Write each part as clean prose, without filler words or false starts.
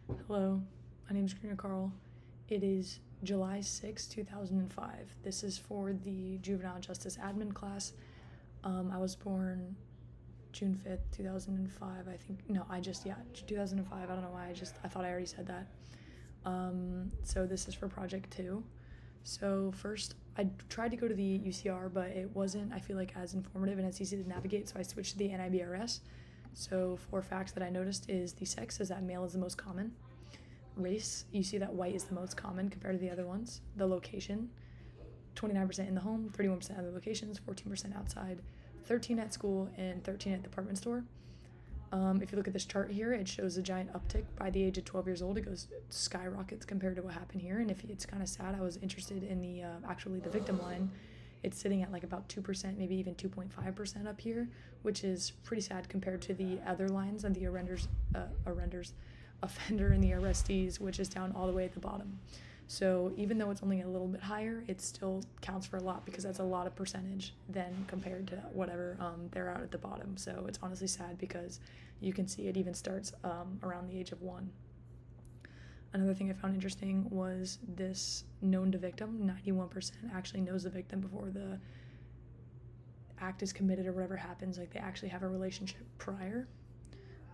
Hello, my name is Karina Carl. It is July 6, 2005. This is for the Juvenile Justice Admin class. I was born June 5th, 2005. I think, no, 2005. I don't know why, I thought I already said that. So this is for Project 2. So first, I tried to go to the UCR, but it wasn't, I feel like, as informative and as easy to navigate, so I switched to the NIBRS. So 4 facts that I noticed is the sex is that male is the most common. Race, you see that white is the most common compared to the other ones. The location, 29% in the home, 31% other locations, 14% outside, 13 at school, and 13 at the department store. If you look at this chart here, it shows a giant uptick by the age of 12 years old. It goes skyrockets compared to what happened here. And if it's kind of sad, I was interested in the victim line. It's sitting at like about 2%, maybe even 2.5% up here, which is pretty sad compared to the other lines and the offender and the arrestees, which is down all the way at the bottom. So even though it's only a little bit higher, it still counts for a lot because that's a lot of percentage then compared to whatever they're out at the bottom. So it's honestly sad because you can see it even starts around the age of 1. Another thing I found interesting was this known to victim. 91% actually knows the victim before the act is committed or whatever happens. Like they actually have a relationship prior,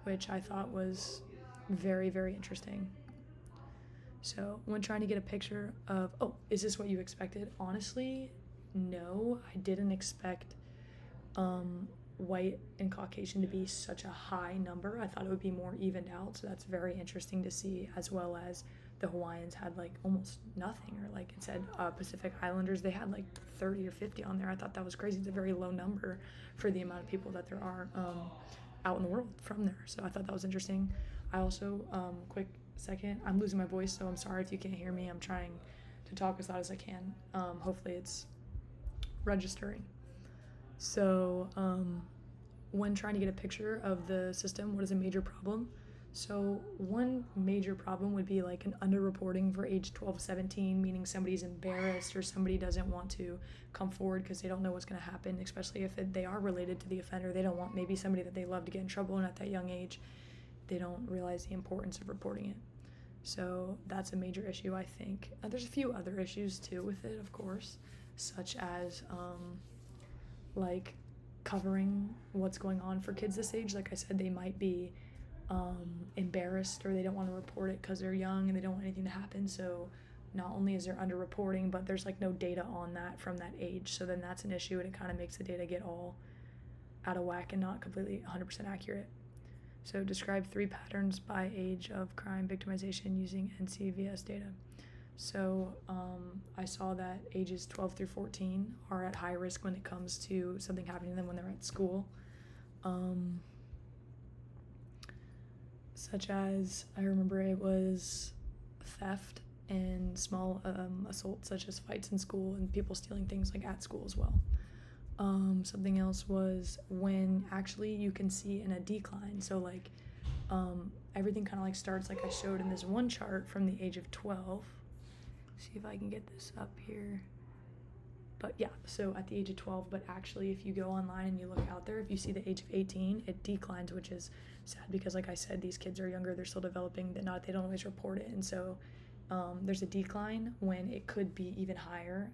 which I thought was very, very interesting. So when trying to get a picture of, is this what you expected? Honestly, no, I didn't expect white and Caucasian to be such a high number. I thought it would be more evened out, so that's very interesting to see, as well as the Hawaiians had like almost nothing, or like it said Pacific Islanders, they had like 30 or 50 on there. I thought that was crazy. It's a very low number for the amount of people that there are out in the world from there, so I thought that was interesting. I also, quick second, I'm losing my voice, so I'm sorry if you can't hear me. I'm trying to talk as loud as I can. Hopefully it's registering. So when trying to get a picture of the system, what is a major problem? So one major problem would be like an underreporting for age 12-17, meaning somebody's embarrassed or somebody doesn't want to come forward because they don't know what's going to happen, especially if they are related to the offender. They don't want maybe somebody that they love to get in trouble, and at that young age they don't realize the importance of reporting it. So that's a major issue, I think. There's a few other issues too with it, of course, such as like covering what's going on for kids this age. Like I said, they might be embarrassed, or they don't want to report it because they're young and they don't want anything to happen. So not only is there underreporting, but there's like no data on that from that age. So then that's an issue, and it kind of makes the data get all out of whack and not completely 100% accurate. So describe 3 patterns by age of crime victimization using NCVS data. So I saw that ages 12 through 14 are at high risk when it comes to something happening to them when they're at school. Such as, I remember it was theft and small assault, such as fights in school and people stealing things like at school as well. Something else was when actually you can see in a decline. So like everything kind of like starts like I showed in this one chart from the age of 12. See if I can get this up here. But yeah, so at the age of 12, but actually if you go online and you look out there, if you see the age of 18, it declines, which is sad because like I said, these kids are younger, they're still developing, they don't always report it. And so there's a decline when it could be even higher,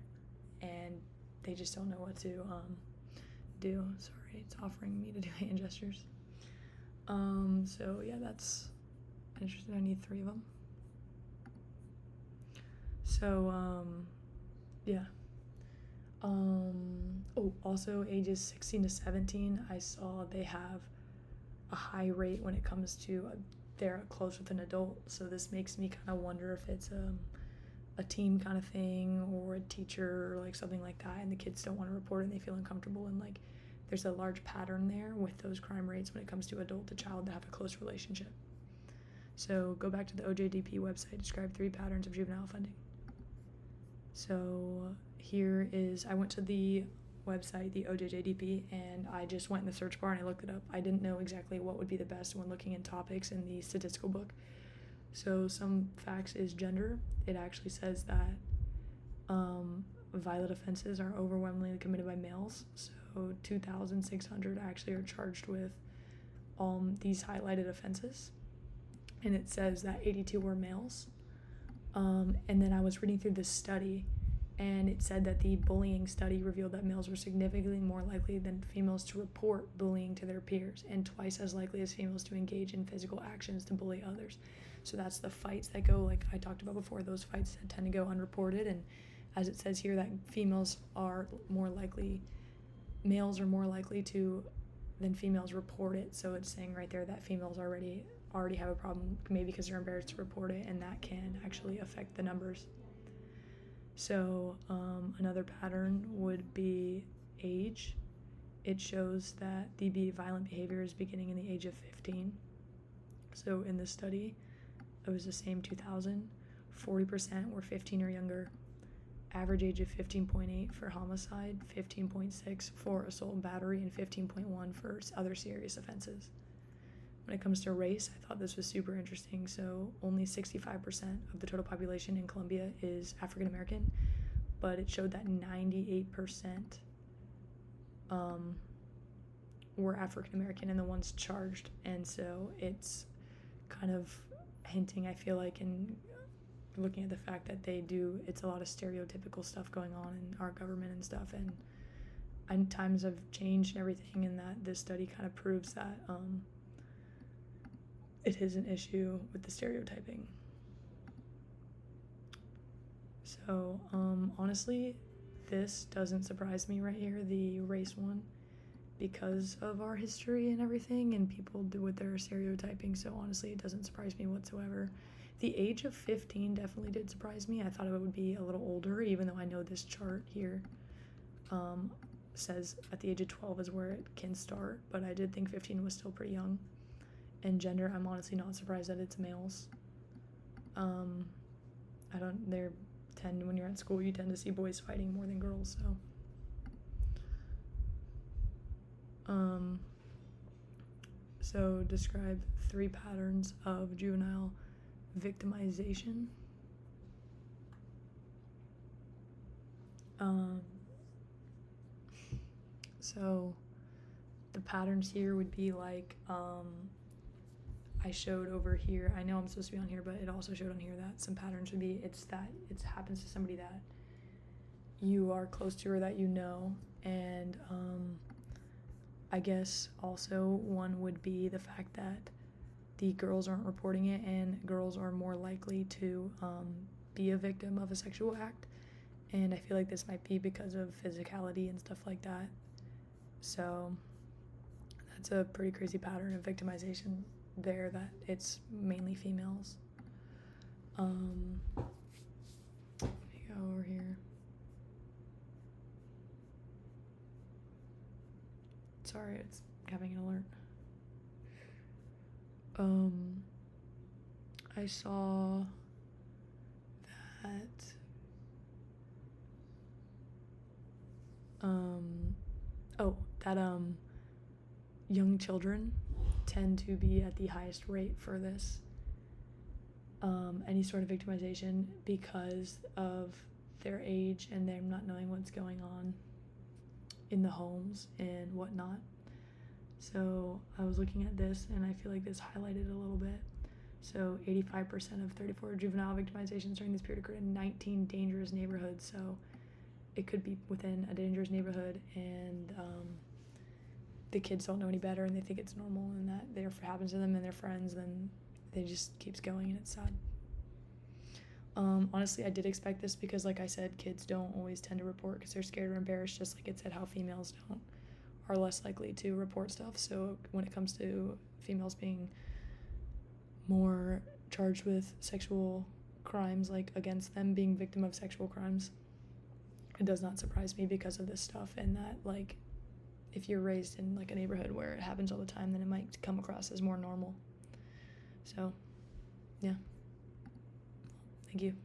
and they just don't know what to do. Sorry, it's offering me to do hand gestures. So yeah, that's interesting. I need 3 of them. So yeah. Also ages 16 to 17, I saw they have a high rate when it comes to they're close with an adult. So this makes me kind of wonder if it's a team kind of thing or a teacher or like something like that, and the kids don't want to report it and they feel uncomfortable, and like there's a large pattern there with those crime rates when it comes to adult to child that have a close relationship. So go back to the OJDP website, describe 3 patterns of juvenile offending. So here is, I went to the website, the OJJDP, and I just went in the search bar and I looked it up. I didn't know exactly what would be the best when looking in topics in the statistical book. So some facts is gender. It actually says that violent offenses are overwhelmingly committed by males. So 2,600 actually are charged with these highlighted offenses. and it says that 82 were males. And then I was reading through this study, and it said that the bullying study revealed that males were significantly more likely than females to report bullying to their peers, and twice as likely as females to engage in physical actions to bully others. So that's the fights that go, like I talked about before, those fights that tend to go unreported. And as it says here, that males are more likely to than females report it. So it's saying right there that females already have a problem, maybe because they're embarrassed to report it, and that can actually affect the numbers. So another pattern would be age. It shows that the violent behavior is beginning in the age of 15. So in this study, it was the same 2000. 40% were 15 or younger. Average age of 15.8 for homicide, 15.6 for assault and battery, and 15.1 for other serious offenses. When it comes to race, I thought this was super interesting. So only 65% of the total population in Colombia is African American, but it showed that 98% were African American and the ones charged. And so it's kind of hinting, I feel like, in looking at the fact that it's a lot of stereotypical stuff going on in our government and stuff, and times have changed and everything, and that this study kind of proves that it is an issue with the stereotyping. So honestly, this doesn't surprise me right here, the race one, because of our history and everything, and people do with their stereotyping. So honestly, it doesn't surprise me whatsoever. The age of 15 definitely did surprise me. I thought it would be a little older, even though I know this chart here says at the age of 12 is where it can start, but I did think 15 was still pretty young. And gender, I'm honestly not surprised that it's males. When you're at school, you tend to see boys fighting more than girls, so. So describe 3 patterns of juvenile victimization. So the patterns here would be like, I showed over here, I know I'm supposed to be on here, but it also showed on here that some patterns would be, it happens to somebody that you are close to or that you know, and I guess also one would be the fact that the girls aren't reporting it, and girls are more likely to be a victim of a sexual act, and I feel like this might be because of physicality and stuff like that. So that's a pretty crazy pattern of victimization there, that it's mainly females. Let me go over here. Sorry, it's having an alert. I saw that young children tend to be at the highest rate for this, any sort of victimization, because of their age and them not knowing what's going on in the homes and whatnot. So I was looking at this, and I feel like this highlighted a little bit. So 85% of 34 juvenile victimizations during this period occurred in 19 dangerous neighborhoods. So it could be within a dangerous neighborhood, and the kids don't know any better, and they think it's normal, and that if it happens to them and their friends, then they just keeps going, and it's sad. Honestly, I did expect this because, like I said, kids don't always tend to report because they're scared or embarrassed, just like it said how females are less likely to report stuff. So when it comes to females being more charged with sexual crimes, like against them being victim of sexual crimes, it does not surprise me because of this stuff, and that, like, if you're raised in like a neighborhood where it happens all the time, then it might come across as more normal. So yeah, thank you.